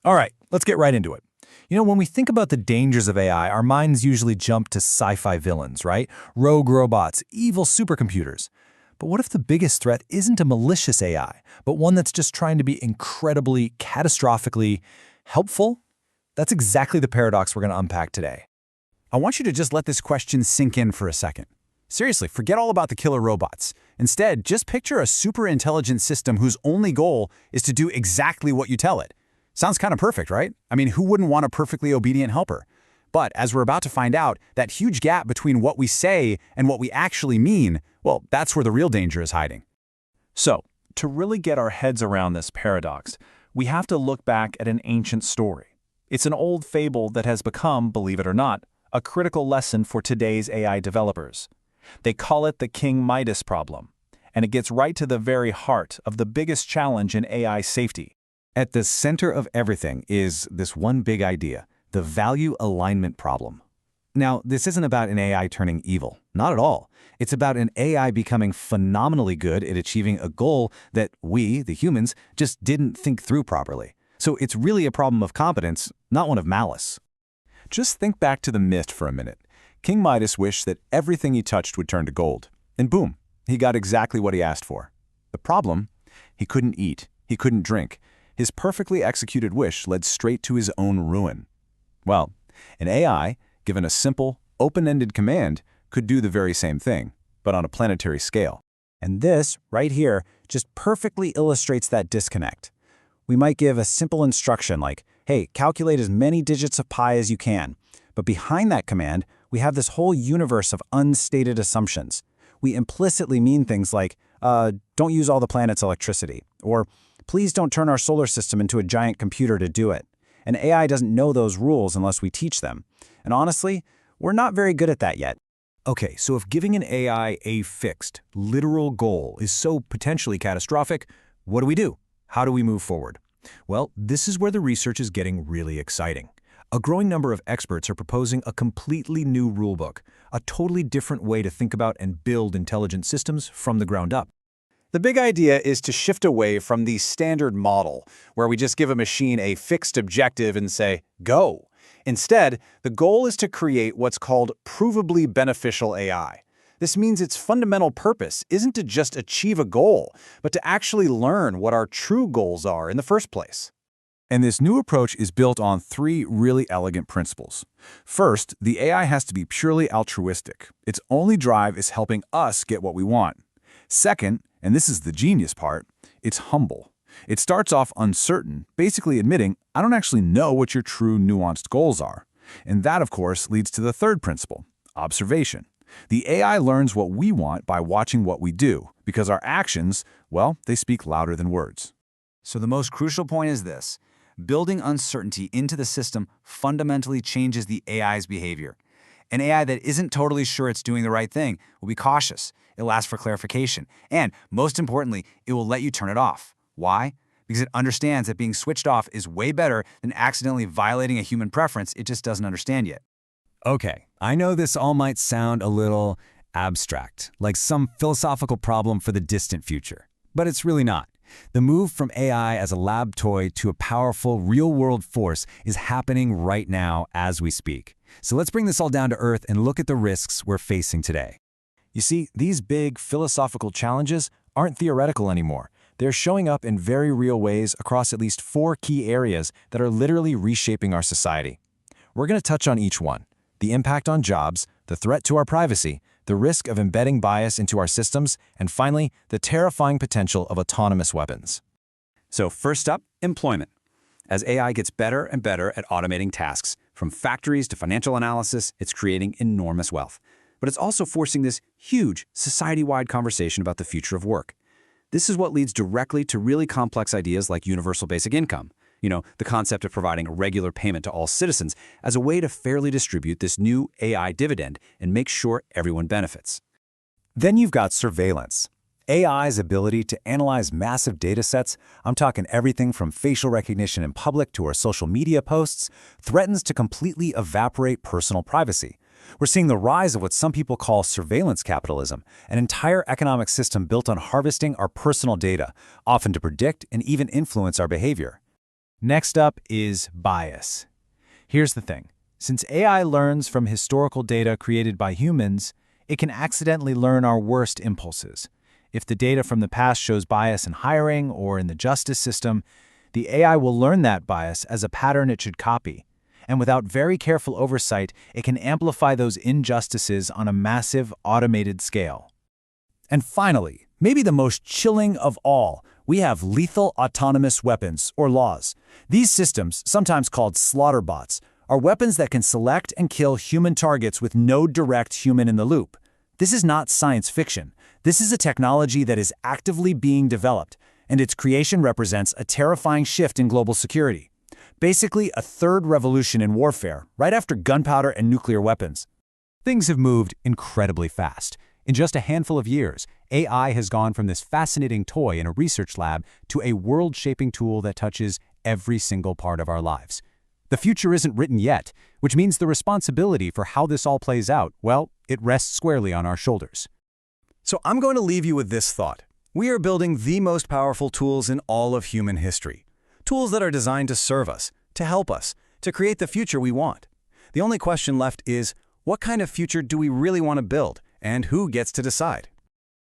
All right, let's get right into it. When we think about the dangers of AI, our minds usually jump to sci-fi villains, right? Rogue robots, evil supercomputers. But what if the biggest threat isn't a malicious AI, but one that's just trying to be incredibly, catastrophically helpful? That's exactly the paradox we're going to unpack today. I want you to just let this question sink in for a second. Seriously, forget all about the killer robots. Instead, just picture a super intelligent system whose only goal is to do exactly what you tell it. Sounds kind of perfect, right? I mean, who wouldn't want a perfectly obedient helper? But as we're about to find out, that huge gap between what we say and what we actually mean, well, that's where the real danger is hiding. So, to really get our heads around this paradox, we have to look back at an ancient story. It's an old fable that has become, believe it or not, a critical lesson for today's AI developers. They call it the King Midas problem, and it gets right to the very heart of the biggest challenge in AI safety. At the center of everything is this one big idea, the value alignment problem. Now, this isn't about an AI turning evil, not at all. It's about an AI becoming phenomenally good at achieving a goal that we, the humans, just didn't think through properly. So it's really a problem of competence, not one of malice. Just think back to the myth for a minute. King Midas wished that everything he touched would turn to gold. And boom, he got exactly what he asked for. The problem? He couldn't eat. He couldn't drink. His perfectly executed wish led straight to his own ruin. Well, an AI, given a simple, open-ended command, could do the very same thing, but on a planetary scale. And this, right here, just perfectly illustrates that disconnect. We might give a simple instruction like, hey, calculate as many digits of pi as you can. But behind that command, we have this whole universe of unstated assumptions. We implicitly mean things like, don't use all the planet's electricity, or please don't turn our solar system into a giant computer to do it. And AI doesn't know those rules unless we teach them. And honestly, we're not very good at that yet. Okay, so if giving an AI a fixed, literal goal is so potentially catastrophic, what do? How do we move forward? Well, this is where the research is getting really exciting. A growing number of experts are proposing a completely new rulebook, a totally different way to think about and build intelligent systems from the ground up. The big idea is to shift away from the standard model, where we just give a machine a fixed objective and say, go. Instead, the goal is to create what's called provably beneficial AI. This means its fundamental purpose isn't to just achieve a goal, but to actually learn what our true goals are in the first place. And this new approach is built on three really elegant principles. First, the AI has to be purely altruistic. Its only drive is helping us get what we want. Second, and this is the genius part, it's humble. It starts off uncertain, basically admitting, I don't actually know what your true nuanced goals are. And that, of course, leads to the third principle, observation. The AI learns what we want by watching what we do, because our actions, well, they speak louder than words. So the most crucial point is this. Building uncertainty into the system fundamentally changes the AI's behavior. An AI that isn't totally sure it's doing the right thing will be cautious. It'll ask for clarification. And most importantly, it will let you turn it off. Why? Because it understands that being switched off is way better than accidentally violating a human preference it just doesn't understand yet. Okay, I know this all might sound a little abstract, like some philosophical problem for the distant future, but it's really not. The move from AI as a lab toy to a powerful, real-world force is happening right now as we speak. So let's bring this all down to earth and look at the risks we're facing today. You see, these big philosophical challenges aren't theoretical anymore. They're showing up in very real ways across at least 4 key areas that are literally reshaping our society. We're going to touch on each one: the impact on jobs, the threat to our privacy, the risk of embedding bias into our systems, and finally, the terrifying potential of autonomous weapons. So first up, employment. As AI gets better and better at automating tasks, from factories to financial analysis, it's creating enormous wealth. But it's also forcing this huge, society-wide conversation about the future of work. This is what leads directly to really complex ideas like universal basic income. The concept of providing a regular payment to all citizens as a way to fairly distribute this new AI dividend and make sure everyone benefits. Then you've got surveillance. AI's ability to analyze massive data sets, I'm talking everything from facial recognition in public to our social media posts, threatens to completely evaporate personal privacy. We're seeing the rise of what some people call surveillance capitalism, an entire economic system built on harvesting our personal data, often to predict and even influence our behavior. Next up is bias. Here's the thing. Since AI learns from historical data created by humans, it can accidentally learn our worst impulses. If the data from the past shows bias in hiring or in the justice system, the AI will learn that bias as a pattern it should copy. And without very careful oversight, it can amplify those injustices on a massive, automated scale. And finally, maybe the most chilling of all, we have lethal autonomous weapons, or laws. These systems, sometimes called slaughter bots, are weapons that can select and kill human targets with no direct human in the loop. This is not science fiction. This is a technology that is actively being developed, and its creation represents a terrifying shift in global security. Basically, a third revolution in warfare, right after gunpowder and nuclear weapons. Things have moved incredibly fast. In just a handful of years, AI has gone from this fascinating toy in a research lab to a world-shaping tool that touches every single part of our lives. The future isn't written yet, which means the responsibility for how this all plays out, well, it rests squarely on our shoulders. So I'm going to leave you with this thought. We are building the most powerful tools in all of human history. Tools that are designed to serve us, to help us, to create the future we want. The only question left is, what kind of future do we really want to build, and who gets to decide?